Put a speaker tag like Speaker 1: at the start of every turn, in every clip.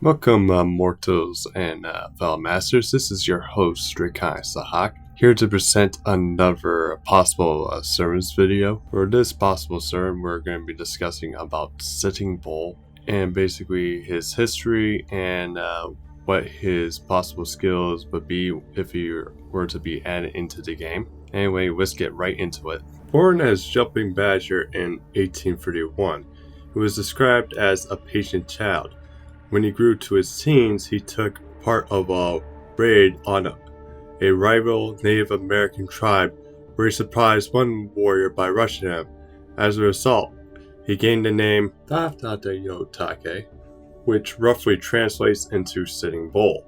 Speaker 1: Welcome, mortals and fellow masters. This is your host, Rikai Sahak, here to present another possible sermons video. For this possible sermon, we're going to be discussing about Sitting Bull and basically his history and what his possible skills would be if he were to be added into the game. Anyway, let's get right into it. Born as Jumping Badger in 1831, he was described as a patient child. When he grew to his teens, he took part of a raid on a rival Native American tribe where he surprised one warrior by rushing him. As a result, he gained the name Yotake, which roughly translates into Sitting Bull.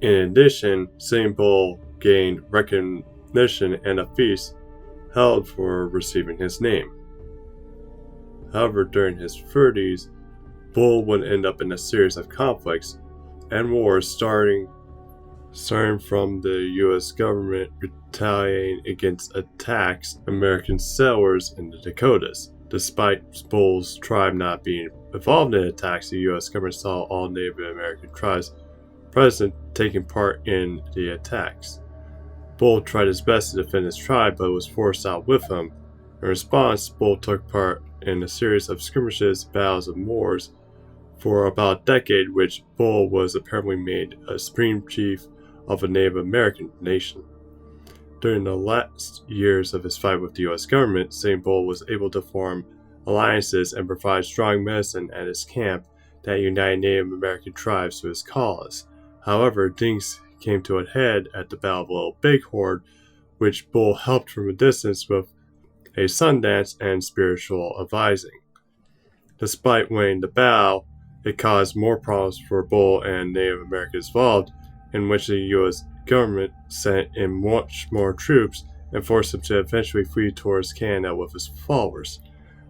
Speaker 1: In addition, Sitting Bull gained recognition and a feast held for receiving his name. However, during his 30s, Bull would end up in a series of conflicts and wars starting from the U.S. government retaliating against attacks American settlers in the Dakotas. Despite Bull's tribe not being involved in attacks, the U.S. government saw all Native American tribes present taking part in the attacks. Bull tried his best to defend his tribe, but was forced out with him. In response, Bull took part in a series of skirmishes, battles, and wars for about a decade, which Bull was apparently made a supreme chief of a Native American nation. During the last years of his fight with the U.S. government, Sitting Bull was able to form alliances and provide strong medicine at his camp that united Native American tribes to his cause. However, things came to a head at the Battle of Little Bighorn, which Bull helped from a distance with a sun dance and spiritual advising. Despite winning the battle, it caused more problems for Bull and Native Americans involved, in which the U.S. government sent in much more troops and forced him to eventually flee towards Canada with his followers.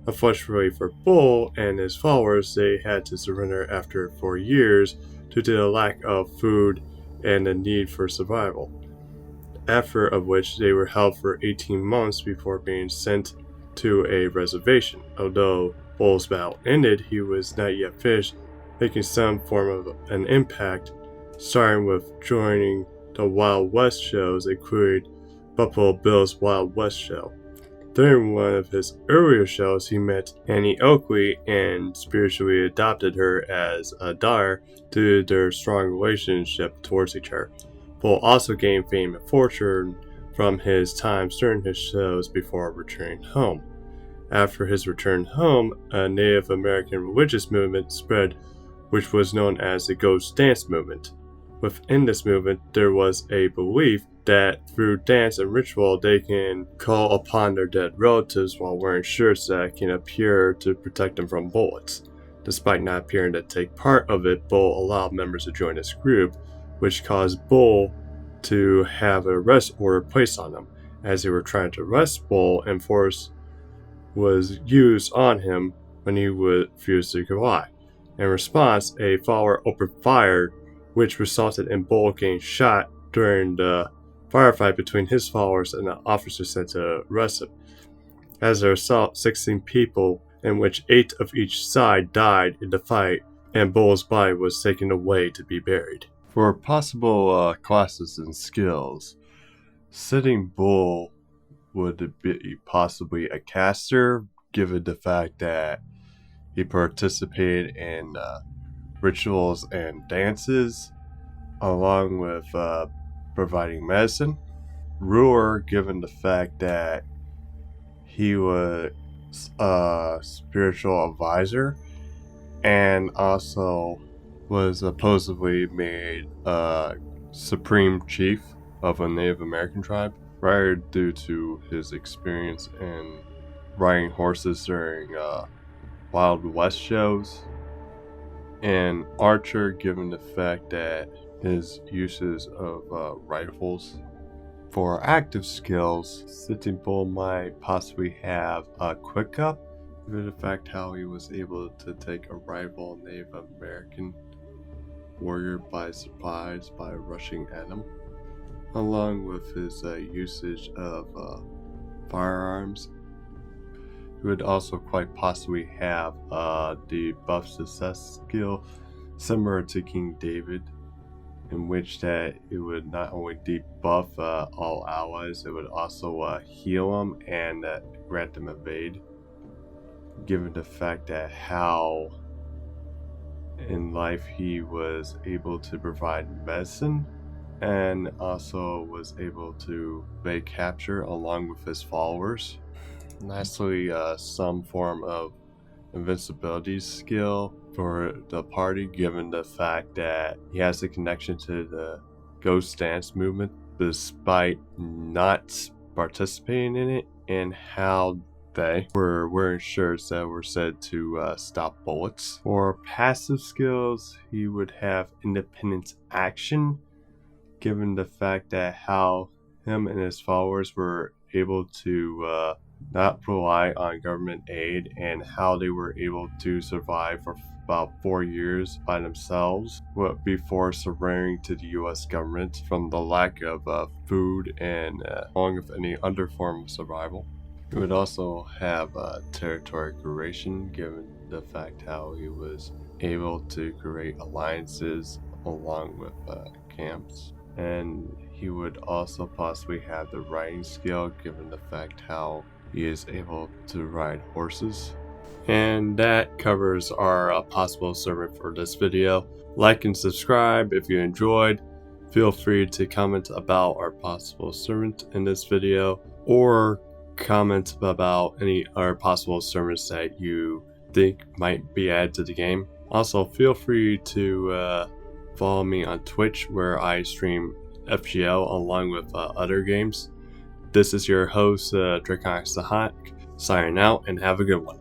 Speaker 1: Unfortunately for Bull and his followers, they had to surrender after 4 years due to the lack of food and the need for survival, after of which they were held for 18 months before being sent to a reservation. Although Bull's battle ended, he was not yet finished, making some form of an impact, starting with joining the Wild West shows, including Bufflo Bill's Wild West show. During one of his earlier shows, he met Annie Oakley and spiritually adopted her as a daughter due to their strong relationship towards each other. Bull also gained fame and fortune from his times during his shows before returning home. After his return home, a Native American religious movement spread, which was known as the Ghost Dance Movement. Within this movement, there was a belief that through dance and ritual, they can call upon their dead relatives while wearing shirts that can appear to protect them from bullets. Despite not appearing to take part of it, Bull allowed members to join this group, which caused Bull to have an arrest order placed on them. As they were trying to arrest Bull, and force was used on him when he refused to comply. In response, a follower opened fire, which resulted in Bull getting shot during the firefight between his followers and the officers sent to arrest him. As a result, 16 people, in which 8 of each side, died in the fight, and Bull's body was taken away to be buried. For possible classes and skills, Sitting Bull would be possibly a caster, given the fact that he participated in rituals and dances, along with providing medicine. Ruler, given the fact that he was a spiritual advisor and also was supposedly made a supreme chief of a Native American tribe, prior due to his experience in riding horses during Wild West shows. And Archer, given the fact that his uses of rifles. For active skills, Sitting Bull might possibly have a quick up, given the fact how he was able to take a rival Native American warrior by surprise by rushing at him, along with his usage of firearms. He would also quite possibly have the buff success skill, similar to King David, in which that it would not only debuff all allies, it would also heal them and grant them evade, given the fact that how in life he was able to provide medicine and also was able to evade capture along with his followers. Lastly, some form of invincibility skill for the party, given the fact that he has a connection to the Ghost Dance movement despite not participating in it, and how they were wearing shirts that were said to stop bullets. For passive skills, he would have independent action, given the fact that how him and his followers were able to not rely on government aid, and how they were able to survive for about 4 years by themselves before surrendering to the US government from the lack of food and along with any other form of survival. He would also have territory curation, given the fact how he was able to create alliances along with camps. And he would also possibly have the riding skill, given the fact how he is able to ride horses. And that covers our possible servant for this video. Like and subscribe if you enjoyed. Feel free to comment about our possible servant in this video, or comment about any other possible servants that you think might be added to the game. Also, feel free to follow me on Twitch, where I stream FGO along with other games. This is your host, Draconic Sahak, signing out, and have a good one.